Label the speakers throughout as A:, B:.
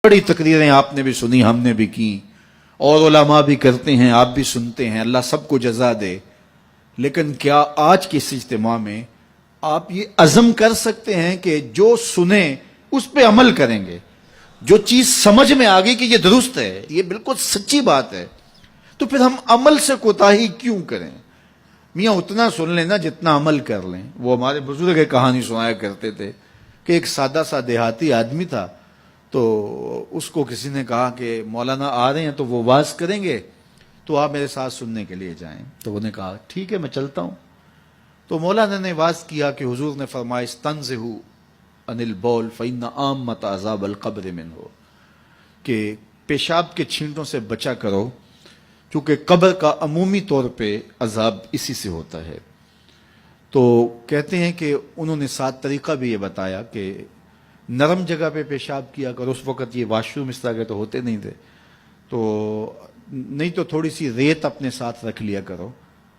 A: بڑی تقریریں آپ نے بھی سنی، ہم نے بھی کی، اور علماء بھی کرتے ہیں، آپ بھی سنتے ہیں، اللہ سب کو جزا دے۔ لیکن کیا آج کے اس اجتماع میں آپ یہ عزم کر سکتے ہیں کہ جو سنیں اس پہ عمل کریں گے؟ جو چیز سمجھ میں آ گئی کہ یہ درست ہے، یہ بالکل سچی بات ہے، تو پھر ہم عمل سے کوتاہی کیوں کریں؟ میاں اتنا سن لینا جتنا عمل کر لیں۔ وہ ہمارے بزرگ ایک کہانی سنایا کرتے تھے کہ ایک سادہ سا دیہاتی آدمی تھا، تو اس کو کسی نے کہا کہ مولانا آ رہے ہیں تو وہ واز کریں گے، تو آپ میرے ساتھ سننے کے لیے جائیں۔ تو انہوں نے کہا ٹھیک ہے میں چلتا ہوں۔ تو مولانا نے واز کیا کہ حضور نے فرمایا استنزہوا عن البول فإن عامۃ عذاب القبر منہ، کہ پیشاب کے چھینٹوں سے بچا کرو کیونکہ قبر کا عمومی طور پہ عذاب اسی سے ہوتا ہے۔ تو کہتے ہیں کہ انہوں نے ساتھ طریقہ بھی یہ بتایا کہ نرم جگہ پہ پیشاب کیا کرو، اس وقت یہ واش روم اس طرح کے تو ہوتے نہیں تھے، تو نہیں تو تھوڑی سی ریت اپنے ساتھ رکھ لیا کرو،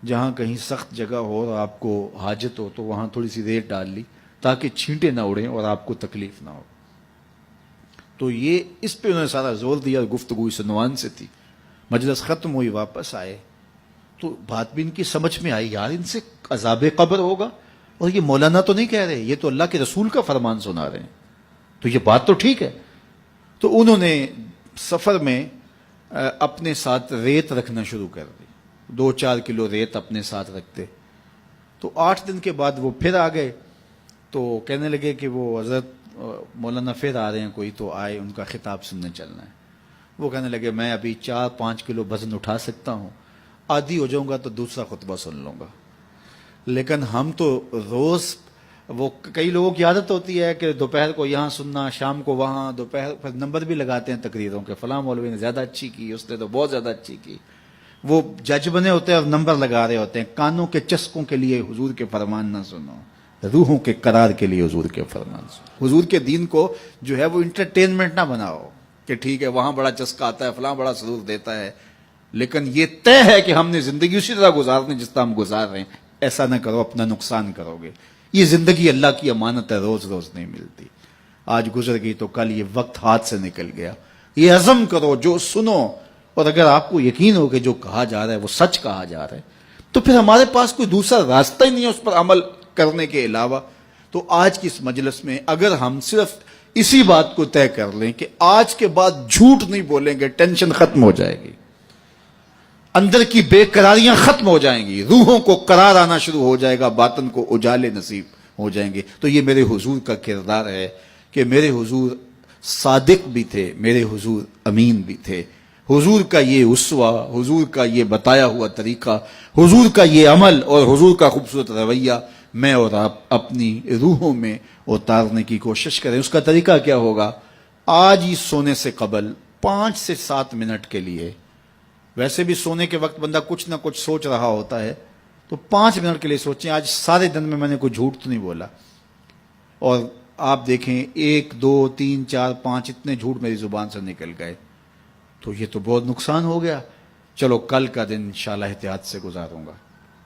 A: جہاں کہیں سخت جگہ ہو اور آپ کو حاجت ہو تو وہاں تھوڑی سی ریت ڈال لی تاکہ چھینٹے نہ اڑیں اور آپ کو تکلیف نہ ہو۔ تو یہ اس پہ انہوں نے سارا زور دیا، گفتگو اس عنوان سے تھی۔ مجلس ختم ہوئی، واپس آئے تو بات بھی ان کی سمجھ میں آئی، یار ان سے عذاب قبر ہوگا، اور یہ مولانا تو نہیں کہہ رہے، یہ تو اللہ کے رسول کا فرمان سنا رہے ہیں، تو یہ بات تو ٹھیک ہے۔ تو انہوں نے سفر میں اپنے ساتھ ریت رکھنا شروع کر دی، 2-4 کلو ریت اپنے ساتھ رکھتے۔ تو 8 دن کے بعد وہ پھر آ گئے، تو کہنے لگے کہ وہ حضرت مولانا پھر آ رہے ہیں کوئی، تو آئے، ان کا خطاب سننے چلنا ہے۔ وہ کہنے لگے میں ابھی 4-5 کلو وزن اٹھا سکتا ہوں، عادی ہو جاؤں گا تو دوسرا خطبہ سن لوں گا، لیکن ہم تو روز، وہ کئی لوگوں کی عادت ہوتی ہے کہ دوپہر کو یہاں سننا، شام کو وہاں، دوپہر پر نمبر بھی لگاتے ہیں تقریروں کے، فلاں مولوی نے زیادہ اچھی کی، اس نے تو بہت زیادہ اچھی کی۔ وہ جج بنے ہوتے ہیں اور نمبر لگا رہے ہوتے ہیں۔ کانوں کے چسکوں کے لیے حضور کے فرمان نہ سنو، روحوں کے قرار کے لیے حضور کے فرمان سنو۔ حضور کے دین کو جو ہے وہ انٹرٹینمنٹ نہ بناؤ کہ ٹھیک ہے وہاں بڑا چسکا آتا ہے، فلاں بڑا سرور دیتا ہے، لیکن یہ طے ہے کہ ہم نے زندگی اسی طرح گزارنی جس طرح ہم گزار رہے ہیں۔ ایسا نہ کرو، اپنا نقصان کرو گے۔ یہ زندگی اللہ کی امانت ہے، روز روز نہیں ملتی، آج گزر گئی تو کل یہ وقت ہاتھ سے نکل گیا۔ یہ عزم کرو، جو سنو، اور اگر آپ کو یقین ہو کہ جو کہا جا رہا ہے وہ سچ کہا جا رہا ہے تو پھر ہمارے پاس کوئی دوسرا راستہ ہی نہیں ہے اس پر عمل کرنے کے علاوہ۔ تو آج کی اس مجلس میں اگر ہم صرف اسی بات کو طے کر لیں کہ آج کے بعد جھوٹ نہیں بولیں گے، ٹینشن ختم ہو جائے گی، اندر کی بے قراریاں ختم ہو جائیں گی، روحوں کو قرار آنا شروع ہو جائے گا، باطن کو اجالے نصیب ہو جائیں گے۔ تو یہ میرے حضور کا کردار ہے کہ میرے حضور صادق بھی تھے، میرے حضور امین بھی تھے۔ حضور کا یہ اسوہ، حضور کا یہ بتایا ہوا طریقہ، حضور کا یہ عمل اور حضور کا خوبصورت رویہ میں اور آپ اپنی روحوں میں اتارنے کی کوشش کریں۔ اس کا طریقہ کیا ہوگا؟ آج ہی سونے سے قبل 5 سے 7 منٹ کے لیے، ویسے بھی سونے کے وقت بندہ کچھ نہ کچھ سوچ رہا ہوتا ہے، تو 5 منٹ کے لیے سوچیں آج سارے دن میں نے کوئی جھوٹ تو نہیں بولا، اور آپ دیکھیں 1 2 3 4 5 اتنے جھوٹ میری زبان سے نکل گئے، تو یہ تو بہت نقصان ہو گیا۔ چلو کل کا دن انشاءاللہ احتیاط سے گزاروں گا۔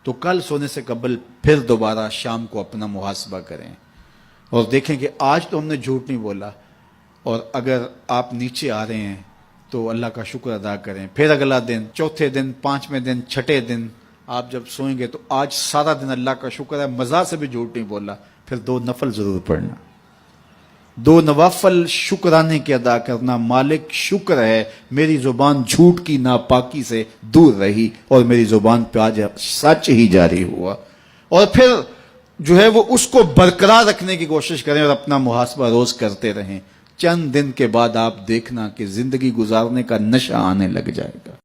A: تو کل سونے سے قبل پھر دوبارہ شام کو اپنا محاسبہ کریں اور دیکھیں کہ آج تو ہم نے جھوٹ نہیں بولا، اور اگر آپ نیچے آ رہے ہیں تو اللہ کا شکر ادا کریں۔ پھر اگلا دن، چوتھے دن، 5ویں دن، 6ٹھے دن آپ جب سوئیں گے تو آج سارا دن اللہ کا شکر ہے مزہ سے بھی جھوٹ نہیں بولا، پھر 2 نفل ضرور پڑھنا، 2 نوافل شکرانے کے ادا کرنا۔ مالک شکر ہے میری زبان جھوٹ کی ناپاکی سے دور رہی اور میری زبان پہ آج سچ ہی جاری ہوا، اور پھر جو ہے وہ اس کو برقرار رکھنے کی کوشش کریں اور اپنا محاسبہ روز کرتے رہیں۔ چند دن کے بعد آپ دیکھنا کہ زندگی گزارنے کا نشہ آنے لگ جائے گا۔